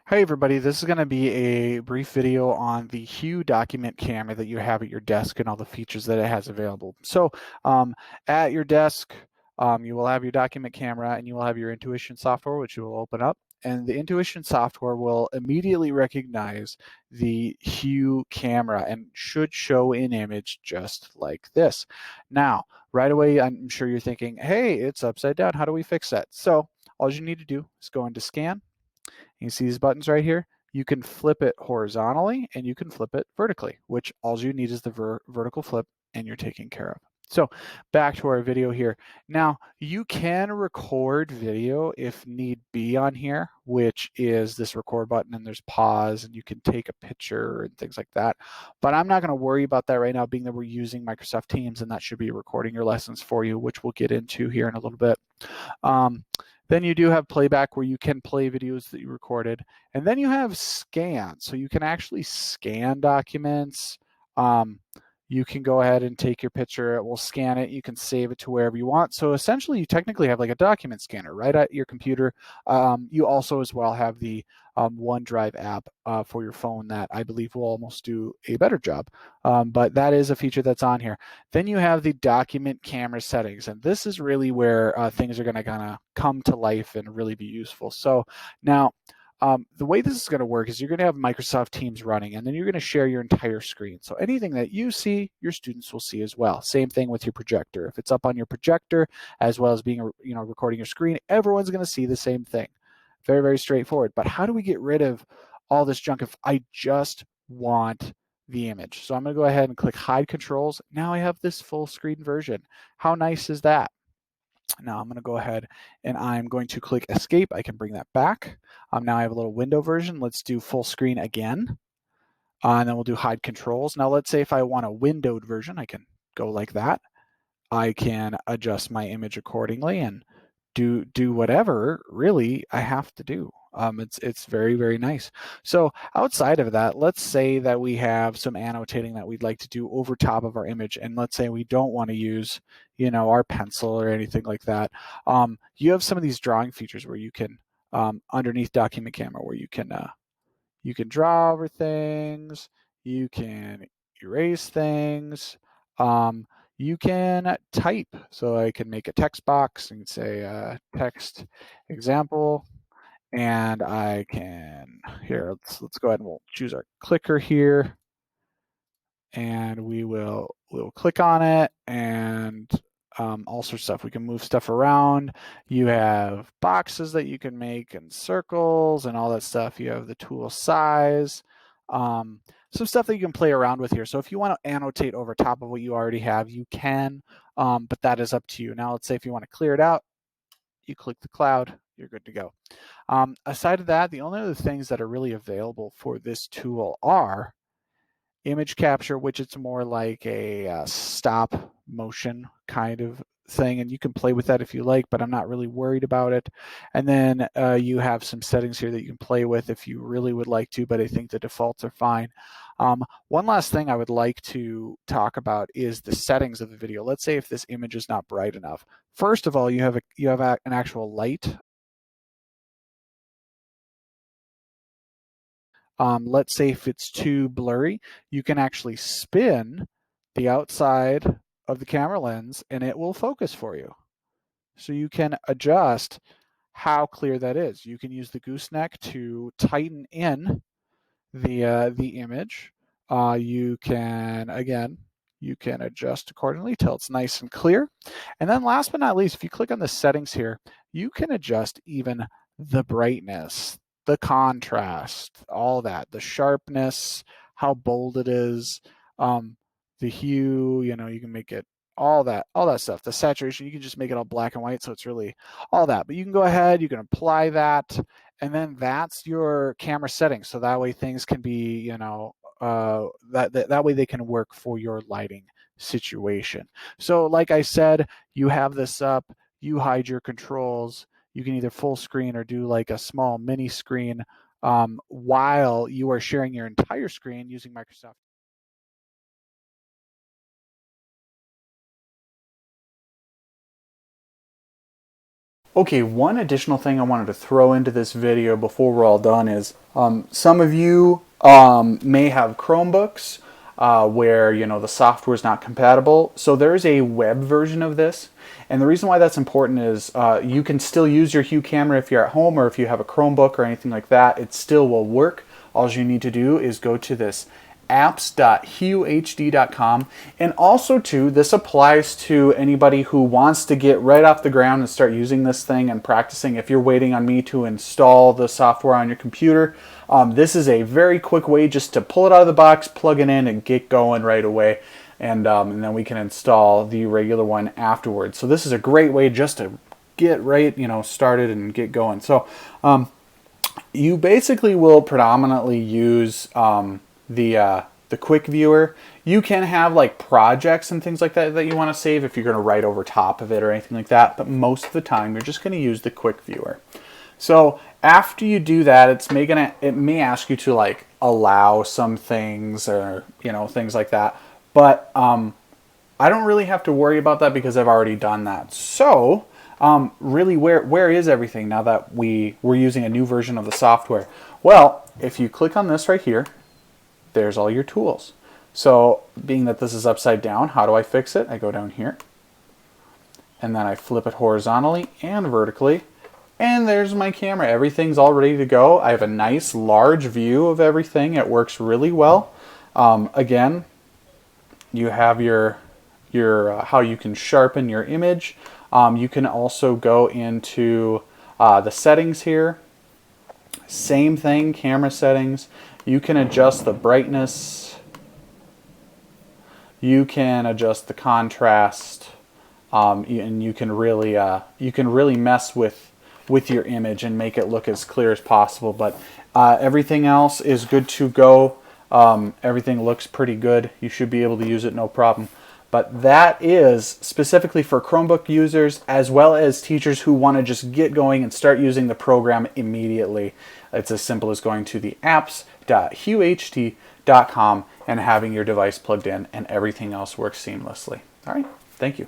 Hey everybody, this is going to be a brief video on the Hue document camera that you have at your desk and all the features that it has available. So at your desk, you will have your document camera and you will have your Intuition software, which you will open up. And the Intuition software will immediately recognize the Hue camera and should show an image just like this. Now, right away, I'm sure you're thinking, hey, it's upside down. How do we fix that? So all you need to do is go into Scan. You see these buttons right here? You can flip it horizontally and you can flip it vertically, which all you need is the vertical flip and you're taken care of. So back to our video here. Now you can record video if need be on here, which is this record button, and there's pause and you can take a picture and things like that. But I'm not going to worry about that right now, being that we're using Microsoft Teams and that should be recording your lessons for you, which we'll get into here in a little bit. Then you do have playback where you can play videos that you recorded. And then you have scan. So you can actually scan documents. You can go ahead and take your picture. It will scan it. You can save it to wherever you want. So essentially, you technically have like a document scanner right at your computer. You also as well have the OneDrive app for your phone that I believe will almost do a better job. But that is a feature that's on here. Then you have the document camera settings, and this is really where things are going to kind of come to life and really be useful. So now, the way this is going to work is you're going to have Microsoft Teams running, and then you're going to share your entire screen. So anything that you see, your students will see as well. Same thing with your projector. If it's up on your projector, as well as being, recording your screen, everyone's going to see the same thing. Very, very straightforward. But how do we get rid of all this junk if I just want the image? So I'm going to go ahead and click Hide Controls. Now I have this full screen version. How nice is that? Now I'm going to go ahead and I'm going to click Escape. I can bring that back. Now I have a little window version. Let's do full screen again. And then we'll do Hide Controls. Now let's say if I want a windowed version, I can go like that. I can adjust my image accordingly and do whatever really I have to do. It's very, very nice. So outside of that, let's say that we have some annotating that we'd like to do over top of our image, and let's say we don't want to use, our pencil or anything like that. You have some of these drawing features where you can underneath Document Camera, where you can draw over things, you can erase things, you can type. So I can make a text box and say text example, and I can, here, let's go ahead and we'll choose our clicker here, and we'll click on it, and all sorts of stuff. We can move stuff around. You have boxes that you can make and circles and all that stuff. You have the tool size. Some stuff that you can play around with here. So if you want to annotate over top of what you already have, you can, but that is up to you. Now let's say if you want to clear it out, you click the cloud, you're good to go. Aside of that, the only other things that are really available for this tool are image capture, which it's more like a stop motion kind of thing, and you can play with that if you like, but I'm not really worried about it. And then you have some settings here that you can play with if you really would like to, but I think the defaults are fine. One last thing I would like to talk about is the settings of the video. Let's say if this image is not bright enough. First of all, you have an actual light. Let's say if it's too blurry, you can actually spin the outside of the camera lens and it will focus for you. So you can adjust how clear that is. You can use the gooseneck to tighten in the image. You can, again, you can adjust accordingly till it's nice and clear. And then last but not least, if you click on the settings here, you can adjust even the brightness, the contrast, all that, the sharpness, how bold it is, the hue, you can make it all that stuff. The saturation, you can just make it all black and white, so it's really all that. But you can go ahead, you can apply that, and then that's your camera settings. So that way things can be, that way they can work for your lighting situation. So like I said, you have this up, you hide your controls, you can either full screen or do like a small mini screen while you are sharing your entire screen using Microsoft. Okay, one additional thing I wanted to throw into this video before we're all done is some of you may have Chromebooks where the software is not compatible. So there's a web version of this, and the reason why that's important is you can still use your Hue camera if you're at home, or if you have a Chromebook or anything like that, it still will work. All you need to do is go to this apps.HueHD.com, and also too, this applies to anybody who wants to get right off the ground and start using this thing and practicing. If you're waiting on me to install the software on your computer, this is a very quick way just to pull it out of the box, plug it in, and get going right away, and then we can install the regular one afterwards. So this is a great way just to get right started and get going. So you basically will predominantly use the quick viewer. You can have like projects and things like that that you want to save if you're going to write over top of it or anything like that, but most of the time you're just going to use the quick viewer. So after you do that, it may ask you to like allow some things or things like that, but I don't really have to worry about that because I've already done that. So really, where is everything now that we're using a new version of the software? Well, if you click on this right here, there's all your tools. So being that this is upside down, how do I fix it? I go down here, and then I flip it horizontally and vertically, and there's my camera. Everything's all ready to go. I have a nice large view of everything. It works really well. Again, you have your how you can sharpen your image. You can also go into the settings here. Same thing, camera settings. You can adjust the brightness. You can adjust the contrast, and you can really mess with your image and make it look as clear as possible. But everything else is good to go. Everything looks pretty good. You should be able to use it no problem. But that is specifically for Chromebook users as well as teachers who want to just get going and start using the program immediately. It's as simple as going to the apps.HueHD.com and having your device plugged in, and everything else works seamlessly. All right, thank you.